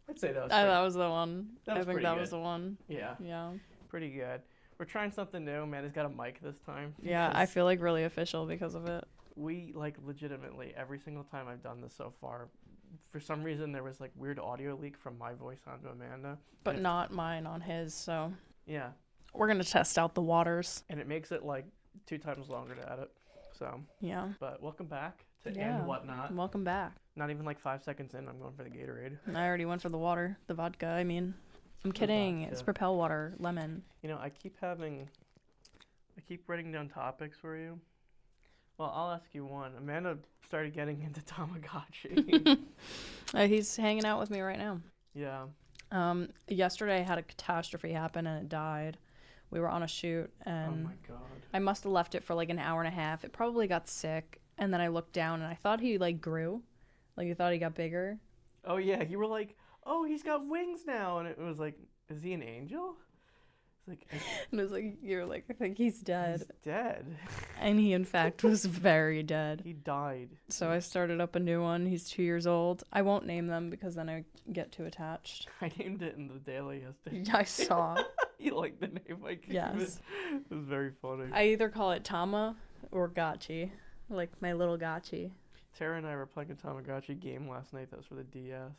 I'd say that was That was the one. that I was think pretty that good. was the one. Yeah, Yeah. pretty good. We're trying something new. Amanda's got a mic this time. Yeah, I feel like really official because of it. We like legitimately every single time I've done this so far, for some reason there was like weird audio leak from my voice onto Amanda. But not mine on his, so Yeah. we're gonna test out the waters. And it makes it like 2 times longer to edit. So. Yeah. But welcome back to Yeah. And Whatnot. Welcome back. Not even like 5 seconds in, I'm going for the Gatorade. I already went for the water, the vodka. I mean, I'm kidding. Vodka. It's Propel water, lemon. You know, I keep writing down topics for you. Well, I'll ask you one. Amanda started getting into Tamagotchi. He's hanging out with me right now. Yeah. Yesterday I had a catastrophe happen and it died. We were on a shoot and Oh my god. I must have left it for like an hour and a half. It probably got sick, and then I looked down and I thought he like grew, like I thought he got bigger. Oh yeah, you were like, oh, he's got wings now, and it was like, is he an angel? It's like, And it was like you're like I think he's dead, he's dead. and he in fact was very dead. He died. So I started up a new one. He's 2 years old. I won't name them because then I get too attached. I named it in the daily yesterday. Yeah, I saw. You like the name I gave Yes. it? It was very funny. I either call it Tama or Gotchi, like my little Gotchi. Tara and I were playing a Tamagotchi game last night that was for the DS.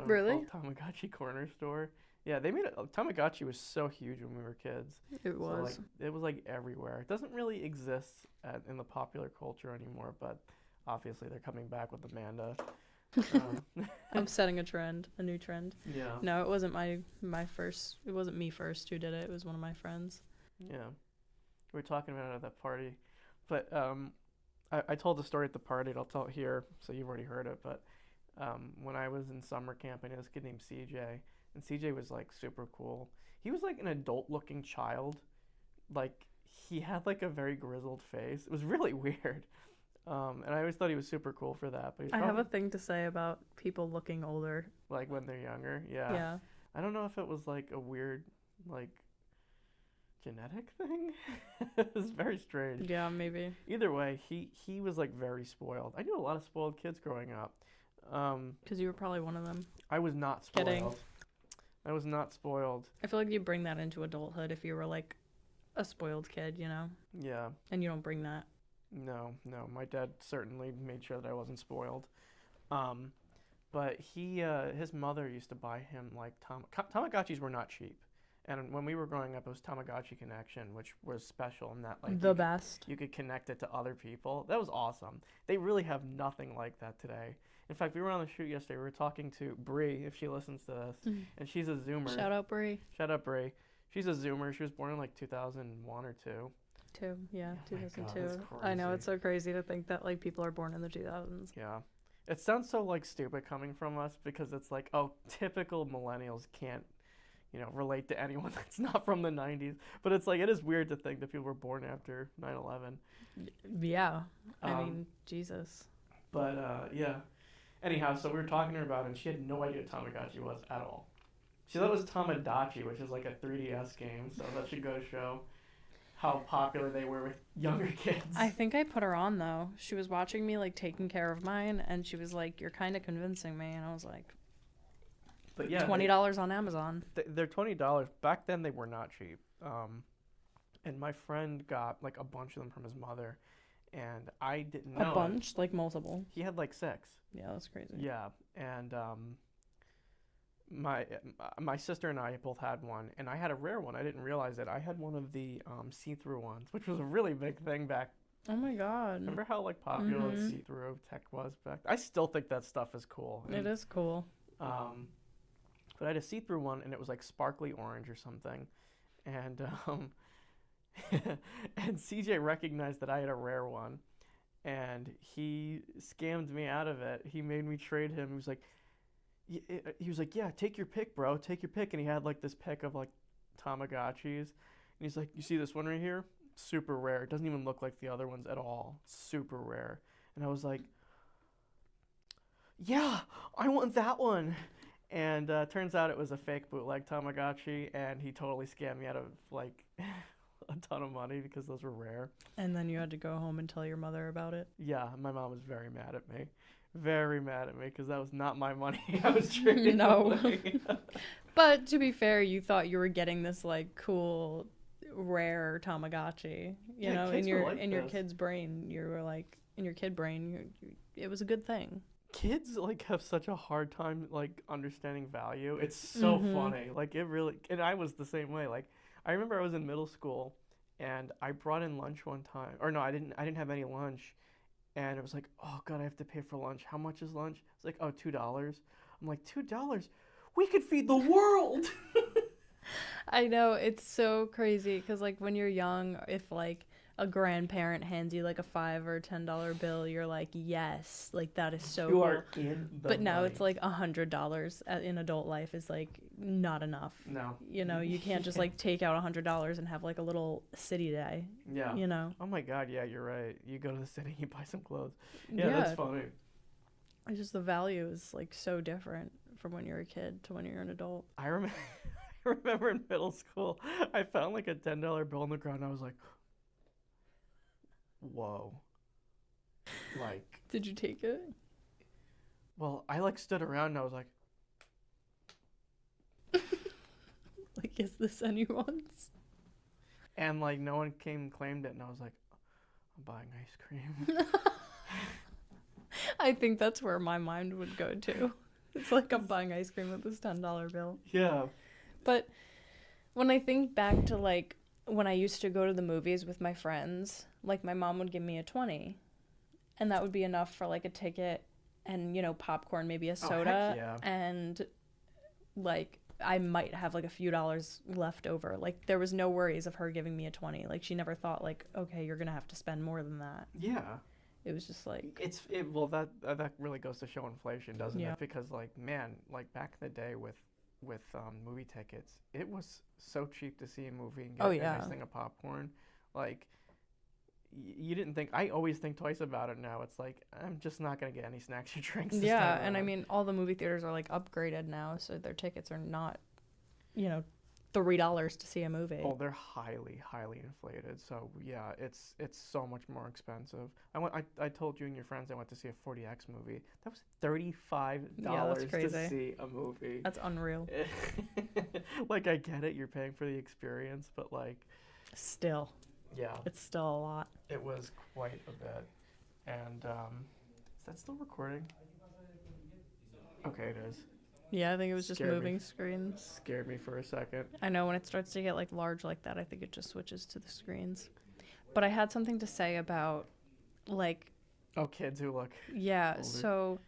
Really? Called Tamagotchi Corner Store. Yeah, they made it. Tamagotchi was so huge when we were kids. It So, was. like, it was like everywhere. It doesn't really exist in the popular culture anymore, but obviously they're coming back with Amanda. I'm setting a trend, a new trend. Yeah. No, it wasn't my first. It wasn't me first who did it. It was one of my friends. Yeah. We were talking about it at that party. But I told the story at the party, and I'll tell it here, so you've already heard it. But when I was in summer camp, I knew this kid named CJ, and CJ was like super cool. He was like an adult-looking child. Like he had like a very grizzled face. It was really weird. And I always thought he was super cool for that. But he's I have probably, a thing to say about people looking older. like when they're younger. Yeah. Yeah. I don't know if it was like a weird like genetic thing. It was very strange. Yeah, maybe. Either way, he was like very spoiled. I knew a lot of spoiled kids growing up. Because you were probably one of them. I was not spoiled. Kidding. I was not spoiled. I feel like you bring that into adulthood if you were like a spoiled kid, you know? Yeah. And you don't bring that. No. My dad certainly made sure that I wasn't spoiled. But his mother used to buy him like Tamagotchis were not cheap. And when we were growing up, it was Tamagotchi Connection, which was special in that like The best. you could connect it to other people. That was awesome. They really have nothing like that today. In fact, we were on the shoot yesterday. We were talking to Bree, if she listens to this, and she's a Zoomer. Shout out Brie. Shout out Bree. She's a Zoomer. She was born in like 2001 or 2. Yeah, Oh my God, 2002. that's I know, crazy. it's so crazy to think that like people are born in the 2000s. Yeah. It sounds so like stupid coming from us because it's like, oh, typical millennials can't, relate to anyone that's not from the 90s. But it's like, it is weird to think that people were born after 9/11. Yeah. I Um, mean, Jesus. But yeah. Anyhow, so we were talking to her about it, and she had no idea what Tamagotchi was at all. She thought it was Tamagotchi, which is like a 3DS game, so that should go to show how popular they were with younger kids. I think I put her on though. She was watching me like taking care of mine, and she was like, "You're kind of convincing me," and I was like, But yeah, $20 on Amazon. they're $20. Back then, they were not cheap. And my friend got like a bunch of them from his mother, and I didn't know A it. bunch, like multiple. He had like 6. Yeah, that's crazy. Yeah, and my sister and I both had one, and I had a rare one. I didn't realize it. I had one of the see-through ones, which was a really big thing back. Oh my god. Remember how like popular like, Mhm. see-through tech was back? I still think that stuff is cool. It is cool. But I had a see-through one, and it was like sparkly orange or something, and and CJ recognized that I had a rare one, and he scammed me out of it. He made me trade him. He was like, yeah, take your pick, bro. Take your pick. And he had like this pick of like Tamagotchis. And he's like, you see this one right here? Super rare. It doesn't even look like the other ones at all. Super rare. And I was like, yeah, I want that one. And turns out it was a fake bootleg Tamagotchi, and he totally scammed me out of like a ton of money because those were rare. And then you had to go home and tell your mother about it. Yeah, my mom was very mad at me. very mad at me because that was not my money I was trading No. away. But to be fair, you thought you were getting this like cool, rare Tamagotchi. You Yeah, know, kids were like in your this. kid's brain, you were like in your kid brain, it was a good thing. Kids like have such a hard time like understanding value. It's so funny. Like it really, and I was the same way. Like I remember I was in middle school and I brought in lunch one time. Or no, I didn't have any lunch. And it was like, "Oh god, I have to pay for lunch. How much is lunch?" It's like, "Oh, $2." I'm like, $2? We could feed the world." I know, it's so crazy because like when you're young, if like a grandparent hands you like a $5 or $10 bill, you're like, yes, like that is so You cool. are in the But now money. it's like $100 in adult life is like not enough. No. You know, you can't just like take out $100 and have like a little city day. Yeah. You know. Oh my god, yeah, you're right. You go to the city, you buy some clothes. Yeah, that's funny. It's just the value is like so different from when you're a kid to when you're an adult. I remember I remember in middle school, I found like a $10 bill on the ground. And I was like, "Whoa!" Like, Did you take it? well, I like stood around and I was like, Like, is this anyone's? and like no one came and claimed it, and I was like, "I'm buying ice cream." I think that's where my mind would go to. It's like I'm buying ice cream with this $10 bill. Yeah. But when I think back to like when I used to go to the movies with my friends, like my mom would give me a 20 and that would be enough for like a ticket and, you know, popcorn, maybe a soda. heck yeah. And like I might have like a few dollars left over. Like there was no worries of her giving me a 20. Like she never thought like, okay, you're going to have to spend more than that. Yeah. It was just like, Well, that really goes to show inflation, doesn't Yeah. it? Because like, man, like back in the day with movie tickets, it was so cheap to see a movie and get Oh, a yeah. nice thing of popcorn. Like, you didn't think. I always think twice about it now. It's like I'm just not gonna get any snacks or drinks. This yeah. time And I around. mean, all the movie theaters are like upgraded now. So their tickets are not, you know, $3 to see a movie. Oh, they're highly inflated. So yeah, it's so much more expensive. I told you and your friends I went to see a 40X movie. That was $35 to crazy. see a movie. That's unreal. Like I get it, you're paying for the experience, but like, Still, yeah, it's still a lot. it was quite a bit. And is that still recording? Okay, it is. Yeah, I think it was just Scared me. moving screens. Scared me for a second. I know when it starts to get like large like that, I think it just switches to the screens. But I had something to say about like, Oh, kids who look yeah, older. so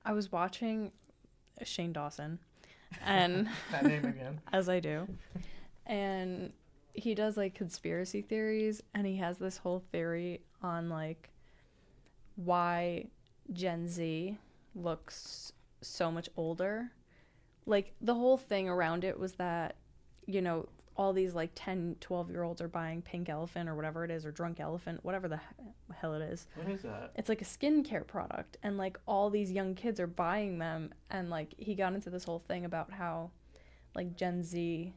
I was watching Shane Dawson and that name again. as I do. And he does like conspiracy theories and he has this whole theory on like why Gen Z looks so much older. Like the whole thing around it was that, you know, all these like 10, 12-year-olds are buying Pink Elephant or whatever it is, or Drunk Elephant, whatever the hell it is. What is that? It's like a skincare product and like all these young kids are buying them. And like he got into this whole thing about how like Gen Z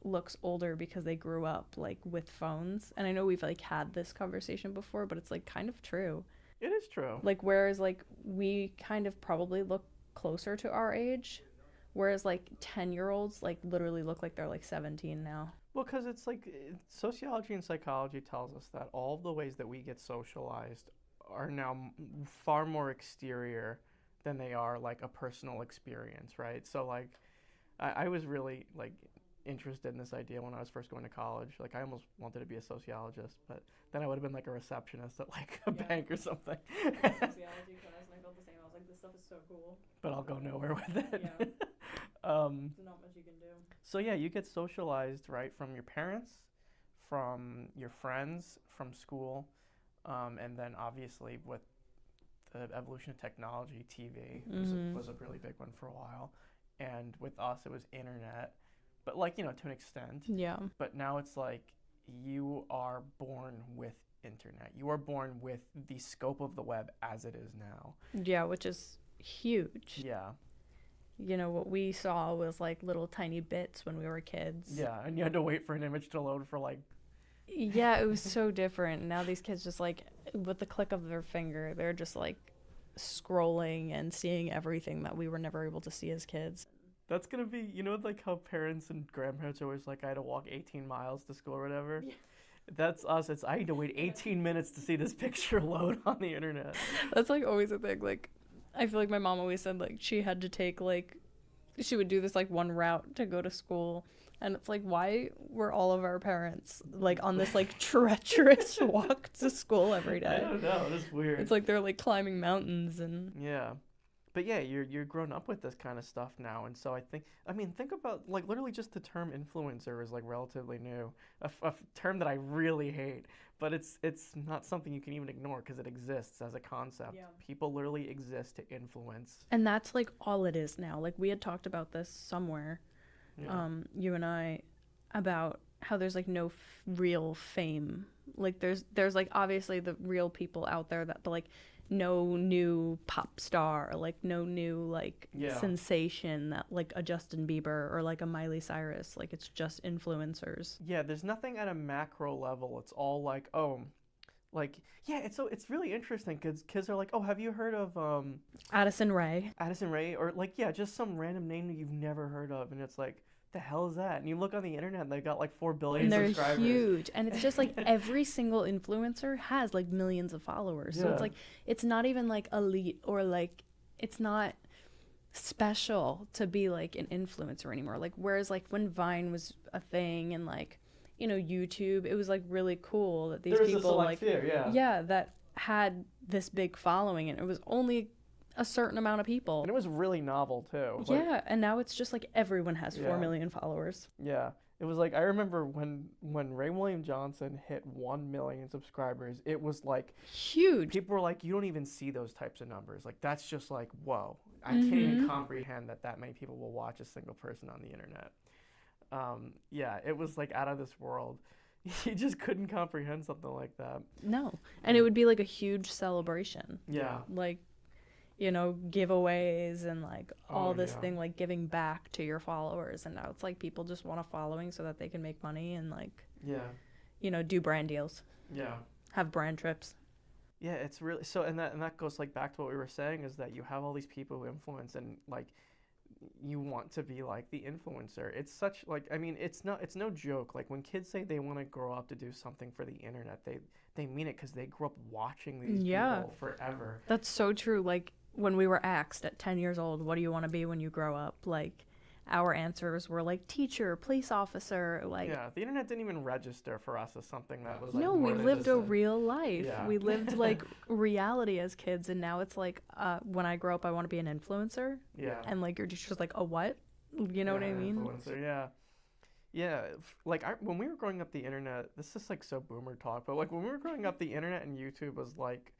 looks older because they grew up like with phones. And I know we've like had this conversation before, but it's like kind of true. It is true. Like whereas like we kind of probably look closer to our age, whereas like 10-year-olds like literally look like they're like 17 now. Well, because it's like sociology and psychology tells us that all of the ways that we get socialized are now far more exterior than they are like a personal experience, right? So like, I was really like interested in this idea when I was first going to college. Like I almost wanted to be a sociologist, but then I would have been like a receptionist at like a bank or something. Sociology class, and I felt the same. I was like, this stuff is so cool. But I'll go nowhere with it. Yeah. There's not much you can do. So yeah, you get socialized, right, from your parents, from your friends, from school, and then obviously with the evolution of technology, TV was a really big one for a while. And with us, it was internet, but like, you know, to an extent. Yeah. But now it's like you are born with internet. You are born with the scope of the web as it is now. Yeah, which is huge. Yeah. You know, what we saw was like little tiny bits when we were kids. Yeah, and you had to wait for an image to load for like... Yeah, it was so different. Now these kids just like, with the click of their finger, they're just like scrolling and seeing everything that we were never able to see as kids. That's gonna be, like how parents and grandparents are always like, I had to walk 18 miles to school or whatever. Yeah. That's us. It's I need to wait 18 minutes to see this picture load on the internet. That's like always a thing. Like, I feel like my mom always said like she had to take like, she would do this like one route to go to school. And it's like, why were all of our parents like on this like treacherous walk to school every day? I don't know. It's weird. It's like they're like climbing mountains and. Yeah. But yeah, you're grown up with this kind of stuff now, and so think about like literally just the term influencer is like relatively new, a term that I really hate, but it's not something you can even ignore because it exists as a concept. Yeah. People literally exist to influence. And that's like all it is now. Like we had talked about this somewhere, you and I, about how there's like no real fame. Like there's like obviously the real people out there that, but like no new pop star, like no new like sensation that like a Justin Bieber or like a Miley Cyrus. Like it's just influencers. Yeah, there's nothing at a macro level. It's all like, it's really interesting because kids are like, oh, have you heard of Addison Rae? Or like, yeah, just some random name that you've never heard of, and it's like, the hell is that? And you look on the internet and they've got like 4 billion subscribers. And they're huge. And it's just like every single influencer has like millions of followers. Yeah. So it's like, it's not even like elite or like, it's not special to be like an influencer anymore. Like, whereas like when Vine was a thing and like, YouTube, it was like really cool that these people like, that had this big following, and it was only a certain amount of people. And it was really novel too. Yeah, and now it's just like everyone has 4 million followers. Yeah. It was like, I remember when Ray William Johnson hit 1 million subscribers, it was like huge. People were like, you don't even see those types of numbers. Like, that's just like, whoa. I can't even comprehend that many people will watch a single person on the internet. It was like out of this world. You just couldn't comprehend something like that. No. And it would be like a huge celebration. Yeah. Like, giveaways and like all this thing, like giving back to your followers. And now it's like people just want a following so that they can make money and like, do brand deals. Yeah. Have brand trips. Yeah, it's really so, and that goes like back to what we were saying, is that you have all these people who influence, and like you want to be like the influencer. It's such like, it's no joke. Like when kids say they want to grow up to do something for the internet, they mean it because they grew up watching these people forever. That's so true. Like when we were asked at 10 years old, what do you want to be when you grow up? Like our answers were like teacher, police officer. Like, yeah, the internet didn't even register for us as something that was like, no, we lived a real life. Yeah. We lived like reality as kids, and now it's like when I grow up I want to be an influencer. Yeah. And like you're just like, a what? You know what I mean? Influencer, yeah. Yeah, like when we were growing up, the internet, this is like so boomer talk, but like when we were growing up, the internet and YouTube was like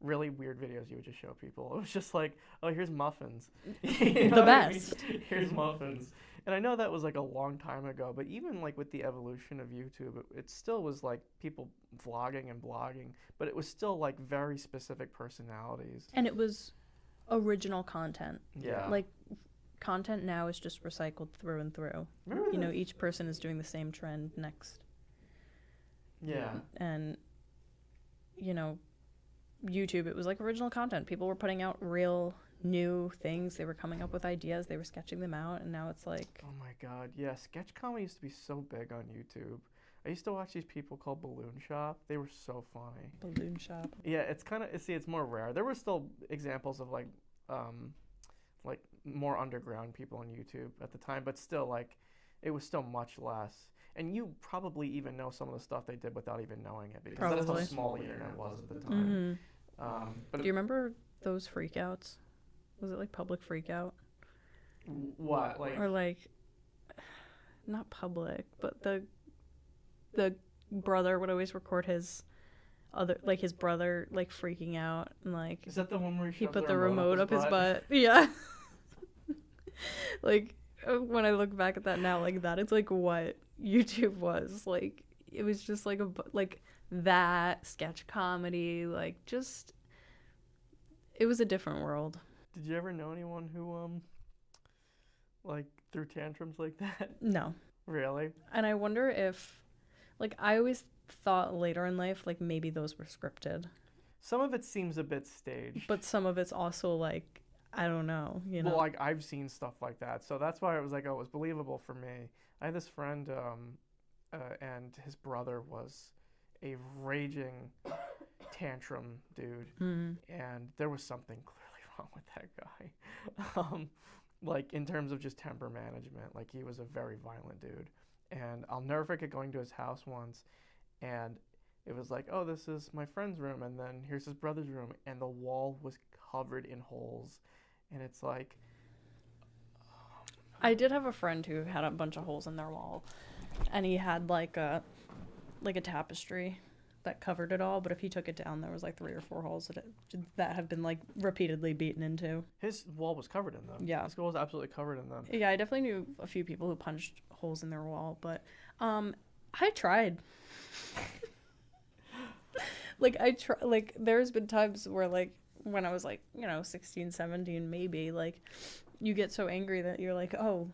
really weird videos you would just show people. It was just like, oh, here's muffins. The best. Here's muffins. And I know that was like a long time ago, but even like with the evolution of YouTube, it still was like people vlogging and blogging, but it was still like very specific personalities. And it was original content. Yeah. Like content now is just recycled through and through. Remember each person is doing the same trend next. Yeah. And YouTube, it was like original content. People were putting out real new things. They were coming up with ideas. They were sketching them out, and now it's like, oh my god, yeah, sketch comedy used to be so big on YouTube. I used to watch these people called Balloon Shop. They were so funny. Balloon Shop. Yeah, it's more rare. There were still examples of like more underground people on YouTube at the time, but still like it was still much less. And you probably even know some of the stuff they did without even knowing it, because that's how small the internet was at the time. But do you remember those freakouts? Was it like public freakout? What? Like, or like, not public, but the brother would always record his brother like freaking out, and like, is that the one where he put the remote up his butt? Yeah. Like when I look back at that now, like that is like what YouTube was. Like it was just like that sketch comedy, like just, it was a different world. Did you ever know anyone who like threw tantrums like that? No. Really? And I wonder if, like, I always thought later in life like maybe those were scripted. Some of it seems a bit staged. But some of it's also like, I don't know, you know. Well, like I've seen stuff like that, so that's why it was like, oh, it was believable for me. I had this friend, and his brother was a raging tantrum dude, and there was something clearly wrong with that guy. Like in terms of just temper management, like he was a very violent dude. And I'll never forget going to his house once, and it was like, oh, this is my friend's room, and then here's his brother's room, and the wall was covered in holes, and it's like, I did have a friend who had a bunch of holes in their wall, and he had like a tapestry that covered it all, but if he took it down, there was like 3 or 4 holes that have been like repeatedly beaten into. his wall was covered in them. Yeah. His wall was absolutely covered in them. Yeah, I definitely knew a few people who punched holes in their wall, but I tried. Like there's been times where like when I was like, 16, 17 maybe, like you get so angry that you're like, oh,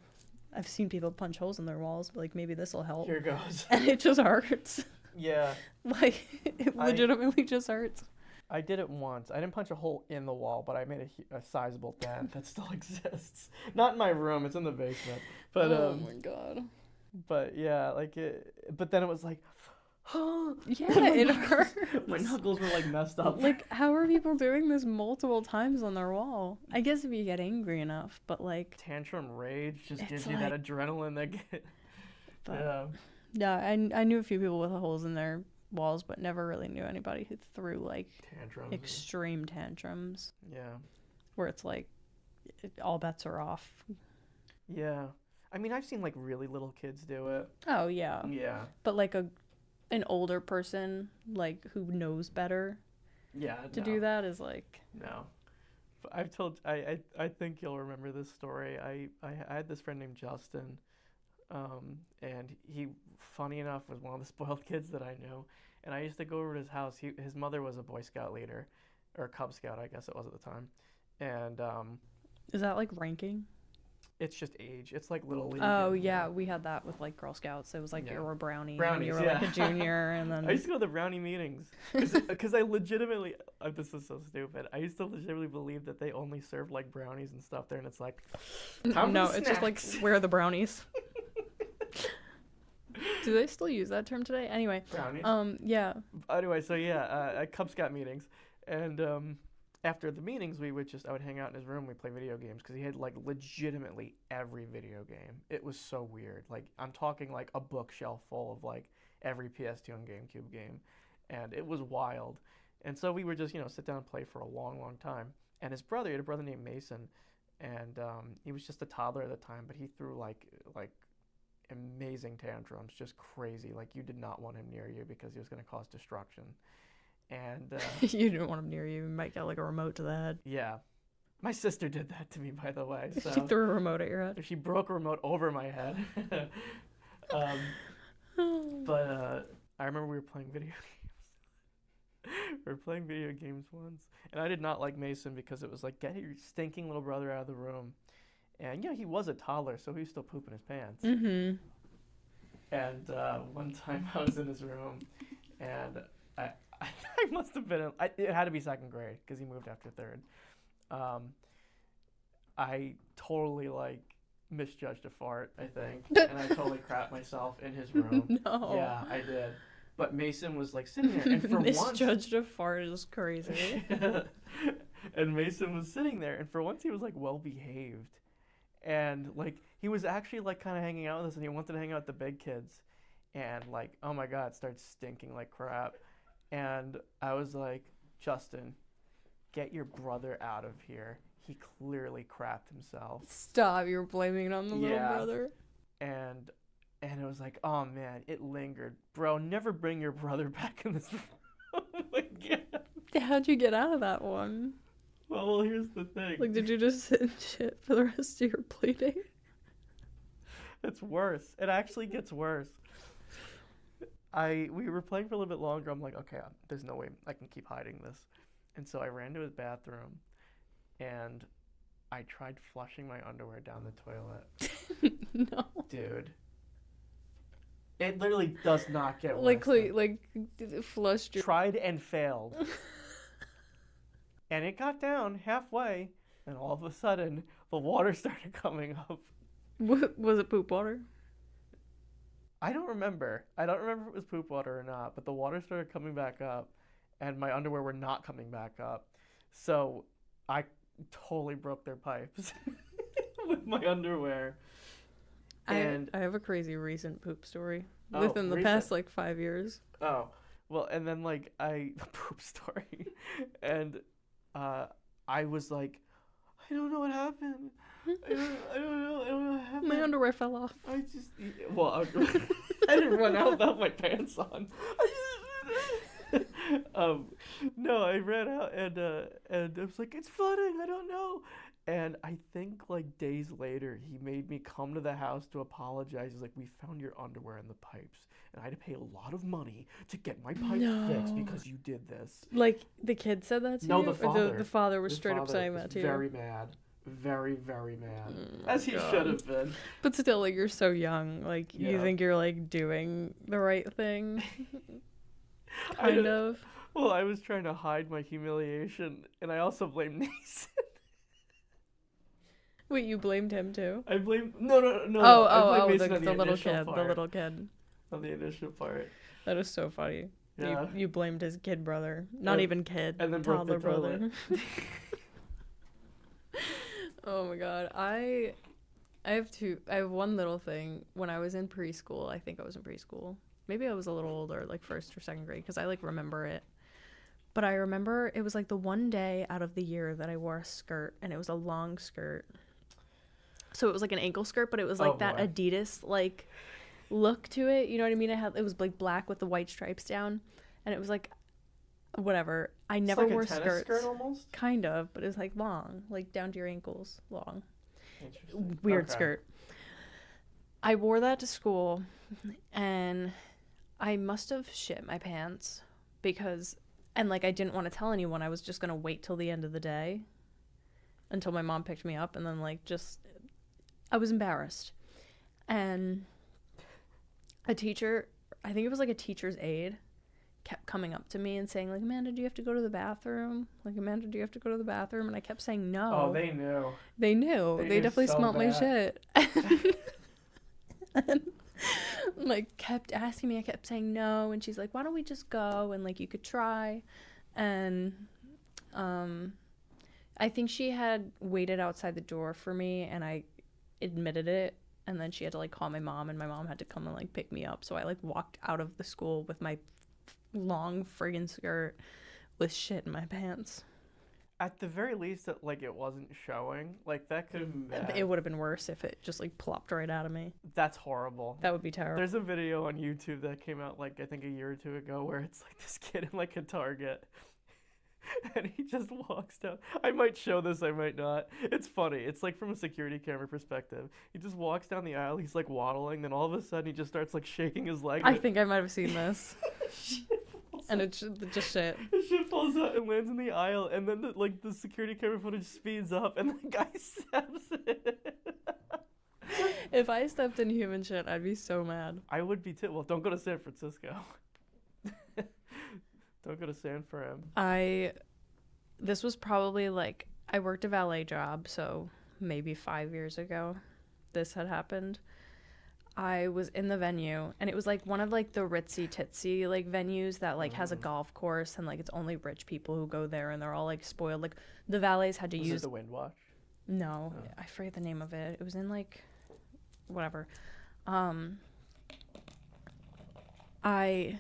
I've seen people punch holes in their walls, but like maybe this will help. Here goes. And it just hurts. Yeah. Like it legitimately just hurts. I did it once. I didn't punch a hole in the wall, but I made a sizable dent that still exists. Not in my room; it's in the basement. But oh my god. But yeah, like it. But then it was like, yeah, it hurts. My knuckles were like messed up. Like, how are people doing this multiple times on their wall? I guess if you get angry enough, but like Tantrum rage just gives you like, that adrenaline that get. But, yeah, I knew a few people with holes in their walls, but never really knew anybody who threw like Tantrums. extreme tantrums. Yeah. Where it's like all bets are off. Yeah. I mean, I've seen like really little kids do it. Oh yeah. Yeah. But like an older person like who knows better. Yeah. To do that is like no. But I've told I think you'll remember this story. I had this friend named Justin, and he, funny enough, was one of the spoiled kids that I knew. And I used to go over to his house. His mother was a Boy Scout leader, or Cub Scout, I guess it was at the time. And is that like ranking? it's just age. It's like little league. Oh yeah, we had that with like Girl Scouts. It was like you were a brownie, and you were yeah. like a junior, and then I used to go to the brownie meetings because I legitimately, this is so stupid. I used to legitimately believe that they only served like brownies and stuff there, and it's like, no, it's just like where are the brownies? Do they still use that term today? Anyway, brownies. Yeah. Anyway, so yeah, at Cub Scout meetings, and after the meetings, I would hang out in his room. We play video games because he had like legitimately every video game. It was so weird. Like I'm talking like a bookshelf full of like every PS2 and GameCube game, and it was wild. And so we would just sit down and play for a long, long time. And his brother, he had a brother named Mason, and he was just a toddler at the time, but he threw like amazing tantrums, just crazy. Like you did not want him near you because he was going to cause destruction. And you didn't want him near you. You might get like a remote to the head. Yeah. My sister did that to me, by the way. So she threw a remote at your head. She broke a remote over my head. But I remember we were playing video games. We were playing video games once. And I did not like Mason because it was like, get your stinking little brother out of the room. And, he was a toddler, so he was still pooping his pants. Mm-hmm. And one time I was in his room, and I must have been, it had to be second grade because he moved after third. I totally misjudged a fart, I think, and I totally crapped myself in his room. No. Yeah, I did. But Mason was sitting there, and for misjudged a fart is crazy. And Mason was sitting there, and for once he was well behaved, and he was actually kind of hanging out with us, and he wanted to hang out with the big kids, and oh my god, it started stinking like crap. And I was like, Justin, get your brother out of here. He clearly crapped himself. Stop, you're blaming it on the little brother. And it was like, oh man, it lingered. Bro, never bring your brother back in this room again. How'd you get out of that one? Well, here's the thing. Did you just sit and shit for the rest of your play date? It's worse. It actually gets worse. We were playing for a little bit longer. I'm like, okay, there's no way I can keep hiding this. And so I ran to his bathroom, and I tried flushing my underwear down the toilet. No. Dude. It literally does not get worse. Flushed your... Tried and failed. And it got down halfway, and all of a sudden, the water started coming up. Was it poop water? I don't remember. I don't remember if it was poop water or not, but the water started coming back up, and my underwear were not coming back up. So I totally broke their pipes with my underwear. And I have a crazy recent poop story Oh, within the recent. past like 5 years. Oh, well, and then like poop story, and I was like, I don't know what happened. I don't know what happened. My underwear fell off. I just, well, I didn't run out without my pants on. No, I ran out and I was like, it's flooding. I don't know. And I think like days later, he made me come to the house to apologize. He's like, we found your underwear in the pipes, and I had to pay a lot of money to get my pipes fixed because you did this. Like the kid said that to No, you? the Or father. the father was The straight up father saying was that to you. very mad. Very, very mad. my As he God. should have been. But still, like you're so young. Like you Yeah. think you're like doing the right thing. I Kind know. of. Well, I was trying to hide my humiliation, and I also blamed Nathan. Wait, you blamed him too? I blame no. I blame Oh, Mason the on the little initial kid, part, the little kid. on the initial part. That is so funny. Yeah. You blamed his kid brother. Not And- even kid. and then broke the toddler brother. Oh my god. I have one little thing. When I was in preschool, I think I was in preschool. Maybe I was a little older, like first or second grade, because I like remember it. But I remember it was like the one day out of the year that I wore a skirt, and it was a long skirt. So it was like an ankle skirt, but it was like Oh, that boy. Adidas like look to it. You know what I mean? It was like black with the white stripes down, and it was like whatever. I It's never like wore a tennis skirts. skirt almost. Kind of, but it was like long, like down to your ankles, long. Interesting. Weird Okay. skirt. I wore that to school, and I must have shit my pants because, and like I didn't want to tell anyone. I was just gonna wait till the end of the day until my mom picked me up, and then like just, I was embarrassed. And a teacher, I think it was like a teacher's aide, kept coming up to me and saying like, Amanda, do you have to go to the bathroom? Like, Amanda, do you have to go to the bathroom? And I kept saying no. Oh, they knew. They knew. They They knew definitely so smelled my bad. shit. And like kept asking me. I kept saying no, and she's like, "Why don't we just go and like you could try?" And I think she had waited outside the door for me, and I admitted it. And then she had to like call my mom, and my mom had to come and like pick me up. So I like walked out of the school with my long friggin' skirt with shit in my pants. At the very least, that like it wasn't showing. Like that could have been bad. It would have been worse if it just like plopped right out of me. That's horrible. That would be terrible. There's a video on YouTube that came out like I think a year or two ago where it's like this kid in like a Target and he just walks down. I might show this, I might not. It's funny. It's like from a security camera perspective. He just walks down the aisle, he's like waddling, then all of a sudden he just starts like shaking his leg. I think I might have seen this. And it's just shit. The shit falls out and lands in the aisle, and then the security camera footage speeds up, and the guy steps in. If I stepped in human shit, I'd be so mad. I would be too. Well, don't go to San Francisco. Don't go to San Fran. This was probably like, I worked a valet job, so maybe 5 years ago this had happened. I was in the venue, and it was like one of like the ritzy titsy like venues that like has a golf course, and like it's only rich people who go there, and they're all like spoiled. Like the valets had to Was use it the Windwatch? No, Oh. I forget the name of it. It was in like whatever. I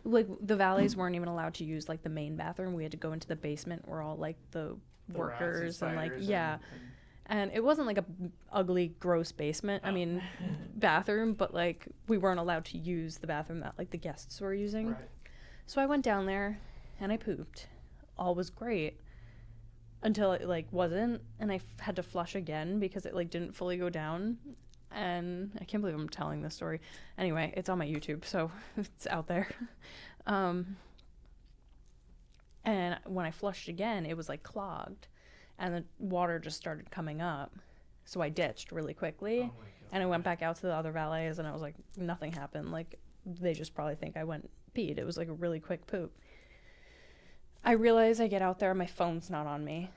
like the valets weren't even allowed to use like the main bathroom. We had to go into the basement where all like the The workers rats and and like spiders yeah. and- And it wasn't like a ugly, gross basement. I mean, bathroom, but like we weren't allowed to use the bathroom that like the guests were using. Right. So I went down there and I pooped. All was great until it like wasn't, and I had to flush again because it like didn't fully go down. And I can't believe I'm telling this story. Anyway, it's on my YouTube, so it's out there. And when I flushed again, it was like clogged, and the water just started coming up. So I ditched really quickly, Oh my God. and I went back out to the other valets, and I was like, nothing happened. Like, they just probably think I went peed. It was like a really quick poop. I realize I get out there and my phone's not on me.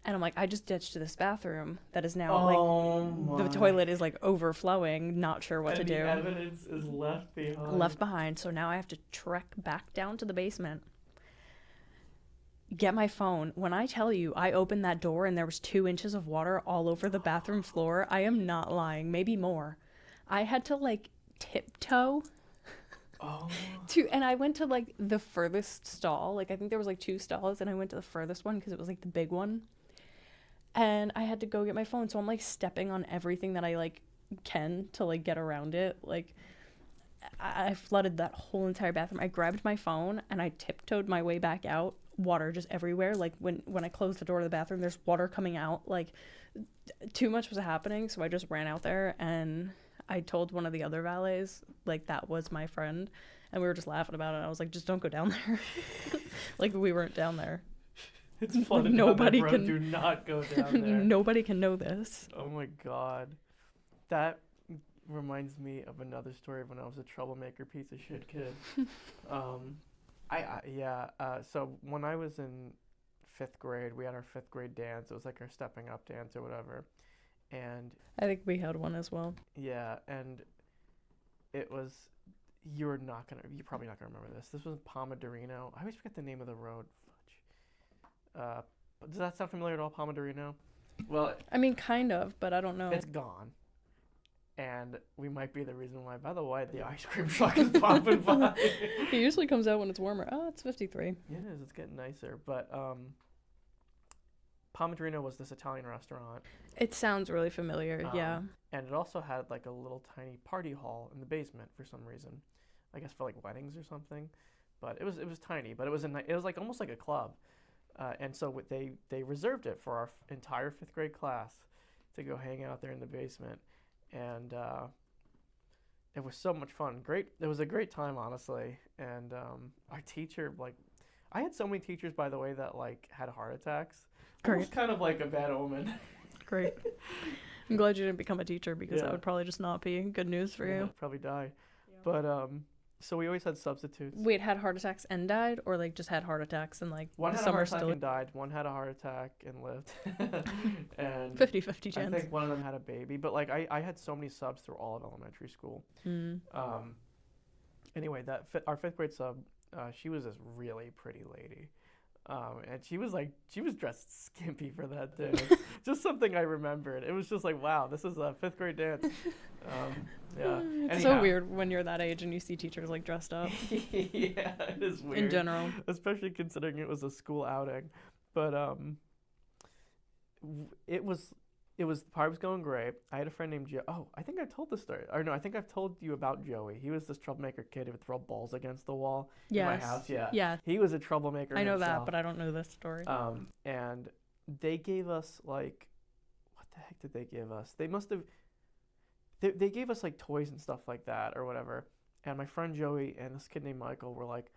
And I'm like, I just ditched this bathroom that is now, the toilet is, overflowing, not sure what to do. And the evidence is left behind. Left behind, so now I have to trek back down to the basement, get my phone. When I tell you I opened that door and there was 2 inches of water all over the bathroom floor, I am not lying, maybe more. I had to, tiptoe and I went to, the furthest stall. I think there was, 2 stalls, and I went to the furthest one because it was, the big one. And I had to go get my phone, so I'm stepping on everything that I can to get around it. I flooded that whole entire bathroom. I grabbed my phone and I tiptoed my way back out. Water just everywhere. When I closed the door to the bathroom, there's water coming out. Too much was happening, so I just ran out there and I told one of the other valets that was my friend, and we were just laughing about it. I was like, just don't go down there. We weren't down there. It's flooded. Nobody can. Do not go down there. Nobody can know this. Oh my god, that reminds me of another story of when I was a troublemaker piece of shit kid. So when I was in 5th grade, we had our 5th grade dance. It was our stepping up dance or whatever, and I think we had one as well. Yeah, and it was. You're probably not gonna remember this. This was Pomodorino. I always forget the name of the road. Does that sound familiar at all, Pomodorino? Well, I mean, kind of, but I don't know. It's gone, and we might be the reason why. By the way, the ice cream truck is popping by. It usually comes out when it's warmer. Oh, it's 53. It is. It's getting nicer, but Pomodorino was this Italian restaurant. It sounds really familiar. Yeah. And it also had a little tiny party hall in the basement for some reason. I guess for weddings or something, but it was tiny, but it was almost like a club. And so they reserved it for our entire 5th grade class to go hang out there in the basement. And it was so much fun. It was a great time, honestly. And our teacher, I had so many teachers, by the way, that had heart attacks. Great. It was kind of a bad omen. Great. I'm glad you didn't become a teacher, because that would probably just not be good news for you. I'd probably die. Yeah. But so we always had substitutes. Wait, had heart attacks and died, or just had heart attacks and one had a heart attack and died. One had a heart attack and lived. And 50-50 chance. I think one of them had a baby, but I had so many subs through all of elementary school. Anyway, our 5th grade sub, she was this really pretty lady. And she was dressed skimpy for that day. Just something I remembered. It was just wow, this is a 5th grade dance. Yeah. It's so weird when you're that age and you see teachers dressed up. Yeah, it is weird. In general. Especially considering it was a school outing. But it was the party was going great. I had a friend named Joe. Oh, I think I told this story. Or no, I think I've told you about Joey. He was this troublemaker kid who would throw balls against the wall in my house. Yeah. Yeah. He was a troublemaker I know himself. that, but I don't know this story. And they gave us what the heck did they give us? They must have they gave us toys and stuff like that or whatever. And my friend Joey and this kid named Michael were like,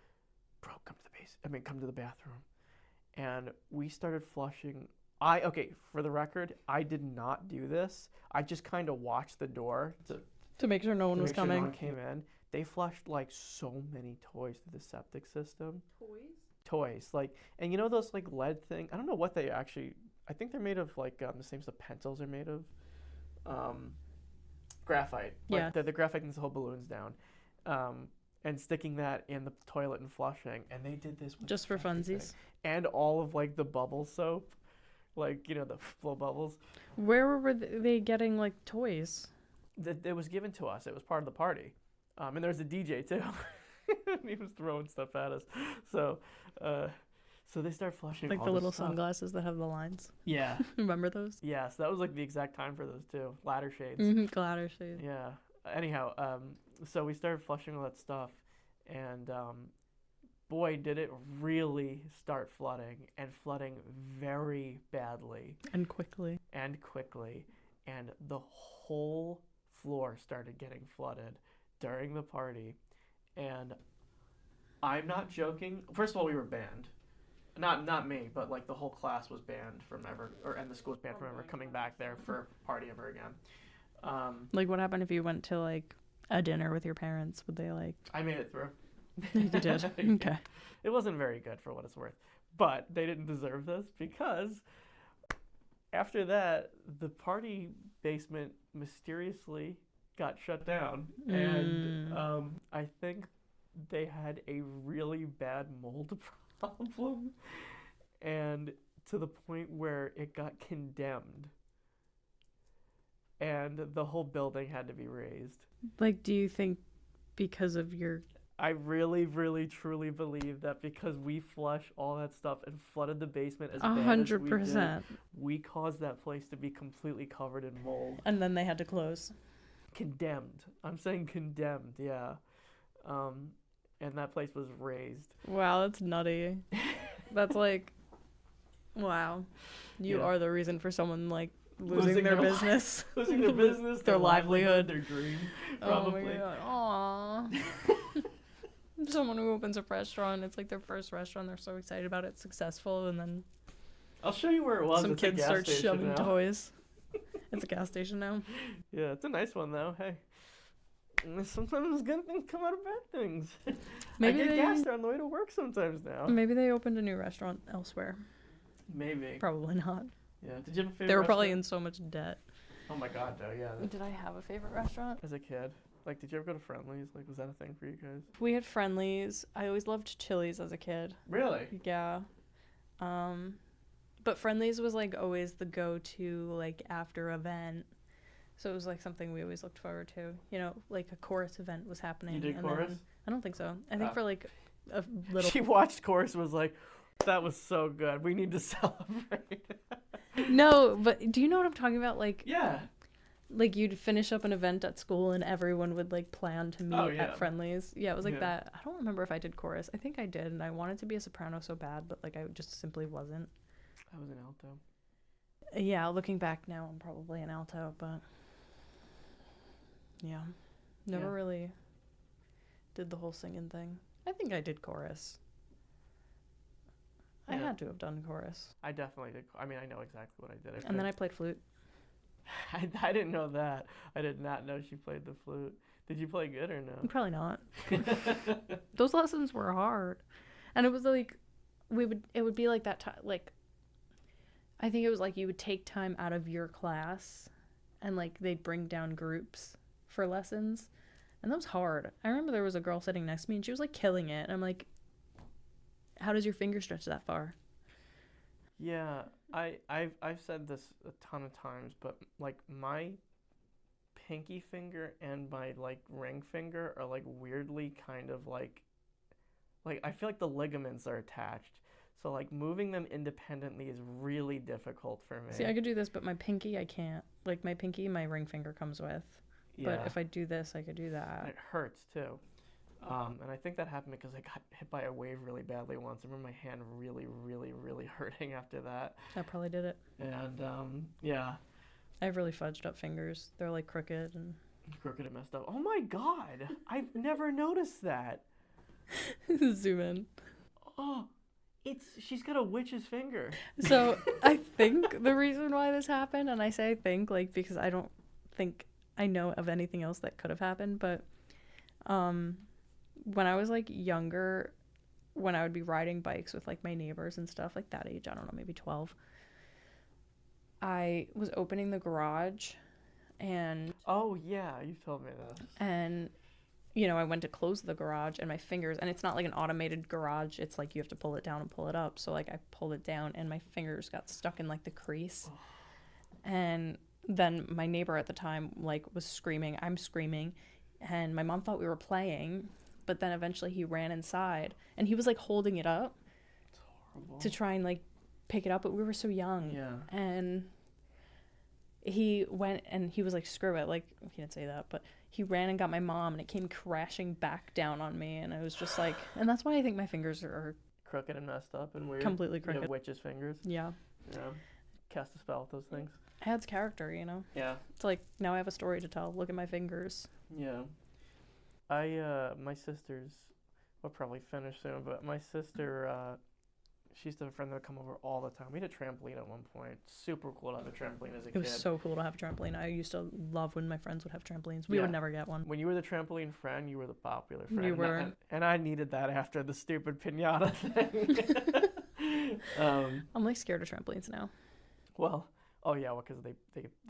"Bro, come to the bathroom." And we started flushing. For the record, I did not do this. I just kind of watched the door to make sure no one was coming. No one came in. They flushed so many toys through the septic system. Toys, and you know those lead thing. I don't know what they actually. I think they're made of the same stuff pencils are made of. Graphite. Yeah. The graphite can hold balloons down. And sticking that in the toilet and flushing, and they did this just for funsies. And all of the bubble soap. The blow bubbles. Where were they getting toys? It was given to us. It was part of the party. And there was a DJ too. And he was throwing stuff at us. So they start flushing all the little stuff. Sunglasses that have the lines. Yeah. Remember those? Yeah, so that was the exact time for those too. Ladder shades. Mm-hmm, ladder shades. Yeah. Anyhow, so we started flushing all that stuff, and boy, did it really start flooding, and flooding very badly. And quickly. And the whole floor started getting flooded during the party. And I'm not joking. First of all, we were banned. Not me, but the whole class was banned from and the school was banned from ever coming back there for a party ever again. What happened if you went to a dinner with your parents? Would they I made it through. You did. Okay. It wasn't very good for what it's worth. But they didn't deserve this because after that, the party basement mysteriously got shut down. And I think they had a really bad mold problem. And to the point where it got condemned. And the whole building had to be razed. Like, do you think because of your... I really, really, truly believe that because we flushed all that stuff and flooded the basement as bad as we did, 100%. we caused that place to be completely covered in mold. And then they had to close. Condemned. I'm saying condemned, yeah. And that place was razed. Wow, that's nutty. That's like, wow. You are the reason for someone, like, losing their business. Losing their business, their livelihood. Their dream, probably. Oh my god. Aww. Someone who opens a restaurant, it's like their first restaurant, they're so excited about it, successful, and then I'll show you where it was. some kids start shoving toys. It's a gas station now. Yeah, it's a nice one though. Hey, sometimes good things come out of bad things. Maybe I get gas there on the way to work sometimes now. Maybe they opened a new restaurant elsewhere. Maybe. Probably not. Yeah. Did you have a favorite? They were restaurant? probably in so much debt. Oh my god, though. Yeah. Did I have a favorite restaurant? As a kid, like, did you ever go to Friendly's? Like, was that a thing for you guys? We had Friendly's. I always loved Chili's as a kid. Really? Yeah. But Friendly's was like always the go-to like after event. So it was like something we always looked forward to. You know, like a chorus event was happening. You did chorus? I don't think so. I think for like a little... She watched chorus and was like, that was so good. We need to celebrate. No, but do you know what I'm talking about? Like, yeah. Like you'd finish up an event at school and everyone would like plan to meet at Friendly's. Yeah, it was like that. I don't remember if I did chorus. I think I did, and I wanted to be a soprano so bad, but like I just simply wasn't. I was an alto. Yeah, looking back now, I'm probably an alto, but yeah, never really did the whole singing thing. I think I did chorus. I had to have done chorus. I definitely did. I mean, I know exactly what I did. And then I played flute. I didn't know that. I did not know she played the flute. Did you play good or no? Probably not. Those lessons were hard. And it was like, it would be like that time, like, I think it was like you would take time out of your class and like they'd bring down groups for lessons. And that was hard. I remember there was a girl sitting next to me and she was like killing it. And I'm like, how does your finger stretch that far? Yeah, I've said this a ton of times, but like my pinky finger and my like ring finger are like weirdly kind of like I feel like the ligaments are attached. So like moving them independently is really difficult for me. See, I could do this, but my pinky I can't. Like my pinky, my ring finger comes with. Yeah. But if I do this, I could do that. And it hurts too. And I think that happened because I got hit by a wave really badly once. I remember my hand really, really, really hurting after that. That probably did it. And, yeah. I have really fudged up fingers. They're, like, crooked and... Crooked and messed up. Oh, my God. I've never noticed that. Zoom in. Oh, she's got a witch's finger. So, I think the reason why this happened, and I say I think, like, because I don't think I know of anything else that could have happened, but, when I was like younger, when I would be riding bikes with like my neighbors and stuff, like that age, I don't know, maybe 12, I was opening the garage and... Oh, yeah, you've told me this. And, you know, I went to close the garage and my fingers, and it's not like an automated garage, it's like you have to pull it down and pull it up. So like I pulled it down and my fingers got stuck in like the crease. And then my neighbor at the time like was screaming, I'm screaming, and my mom thought we were playing. But then eventually he ran inside and he was like holding it up to try and like pick it up. But we were so young. Yeah. And he went and he was like, screw it. Like, he didn't say that, but he ran and got my mom and it came crashing back down on me. And I was just like, and that's why I think my fingers are crooked and messed up and weird. Completely crooked. You have witch's fingers. Yeah. Yeah. Cast a spell with those things. It adds character, you know? Yeah. It's like, now I have a story to tell. Look at my fingers. Yeah. My sisters, we'll probably finish soon, but my sister, She used to have a friend that would come over all the time. We had a trampoline at one point. Super cool to have a trampoline as a It kid. was so cool to have a trampoline. I used to love when my friends would have trampolines. We Yeah. would never get one. When you were the trampoline friend, you were the popular friend. You were. And I needed that after the stupid piñata thing. I'm like scared of trampolines now. Well, oh yeah, because they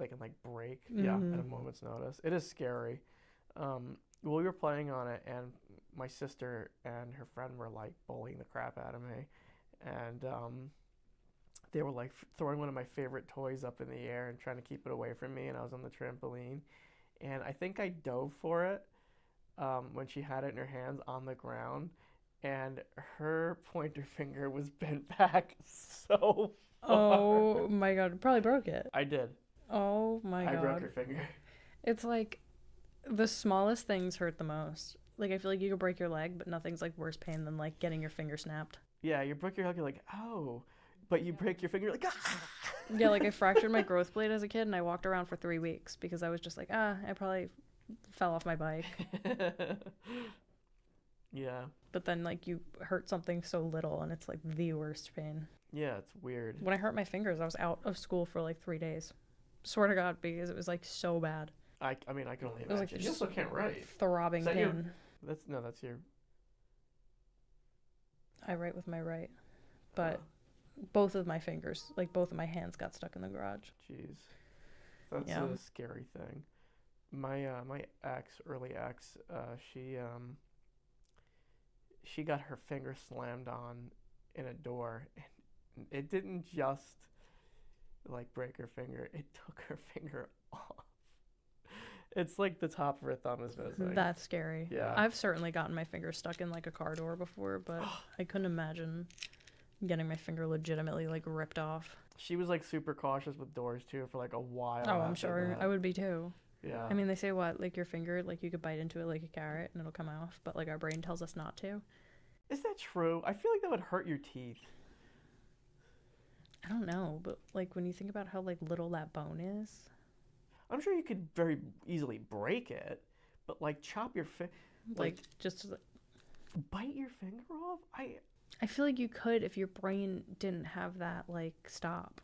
can like break. Yeah, at a moment's notice. It is scary. We were playing on it, and my sister and her friend were like bullying the crap out of me, and they were like throwing one of my favorite toys up in the air and trying to keep it away from me, and I was on the trampoline, and I think I dove for it when she had it in her hands on the ground, and her pointer finger was bent back so far. Oh my god, probably broke it. I did. Oh my god. I broke her finger. It's like the smallest things hurt the most. Like I feel like you could break your leg, but nothing's like worse pain than like getting your finger snapped. Yeah, you break your leg, you're like, ow. But you break your finger, you're like, ah. Yeah, like I fractured my growth plate as a kid, and I walked around for 3 weeks because I was just like, I probably fell off my bike. Yeah. But then like you hurt something so little, and it's like the worst pain. Yeah, it's weird. When I hurt my fingers, I was out of school for like 3 days. Swear to God, because it was like so bad. I mean, I can only It was imagine. like You also can't write. Throbbing Is that pain. That's your. I write with my right, but both of my fingers, like both of my hands, got stuck in the garage. Jeez, that's Yeah. a scary thing. My early ex, she got her finger slammed on in a door, and it didn't just like break her finger; it took her finger off. It's like the top of her thumb is missing. That's scary. Yeah. I've certainly gotten my finger stuck in like a car door before, but I couldn't imagine getting my finger legitimately like ripped off. She was like super cautious with doors too for like a while. Oh, I'm after sure that. I would be too. Yeah. I mean, they say what, like your finger, like you could bite into it like a carrot and it'll come off, but like our brain tells us not to. Is that true? I feel like that would hurt your teeth. I don't know, but like when you think about how like little that bone is. I'm sure you could very easily break it, but like chop your Like just bite your finger off? I feel like you could if your brain didn't have that like stop.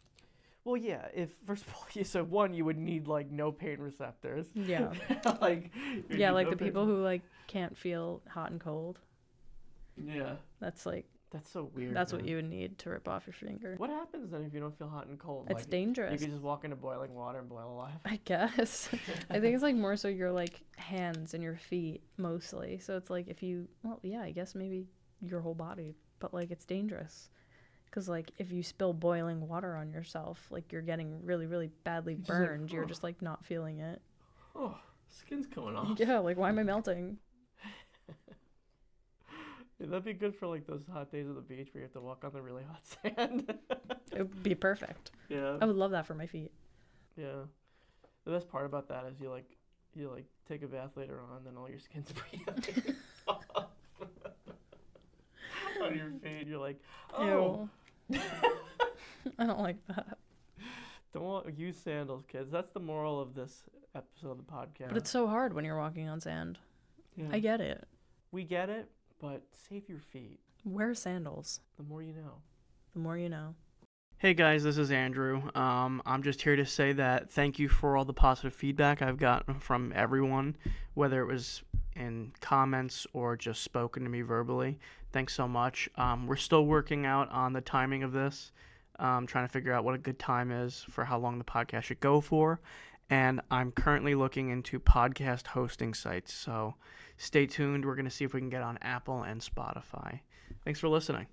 Well, yeah, if first of all, so one, you would need like no pain receptors. Yeah. like Yeah, like the people who like can't feel hot and cold. Yeah. That's like That's so weird. that's man. what you would need to rip off your finger. What happens then if you don't feel hot and cold? It's like, dangerous. You could just walk into boiling water and boil alive. I guess. I think it's like more so your like hands and your feet mostly. So it's like if you, well, yeah, I guess maybe your whole body, but like it's dangerous. Because like if you spill boiling water on yourself, like you're getting really, really badly burned. You're just like not feeling it. Oh, skin's coming off. Yeah, like why am I melting? Yeah, that'd be good for like those hot days at the beach where you have to walk on the really hot sand. It would be perfect. Yeah. I would love that for my feet. Yeah. The best part about that is you take a bath later on, then all your skin's breathing off on your feet. You're like, oh. Ew. I don't like that. Don't use sandals, kids. That's the moral of this episode of the podcast. But it's so hard when you're walking on sand. Yeah. I get it. We get it, but save your feet. Wear sandals. The more you know. The more you know. Hey guys, this is Andrew. I'm just here to say that thank you for all the positive feedback I've gotten from everyone, whether it was in comments or just spoken to me verbally. Thanks so much. We're still working out on the timing of this, trying to figure out what a good time is for how long the podcast should go for. And I'm currently looking into podcast hosting sites, so stay tuned. We're going to see if we can get on Apple and Spotify. Thanks for listening.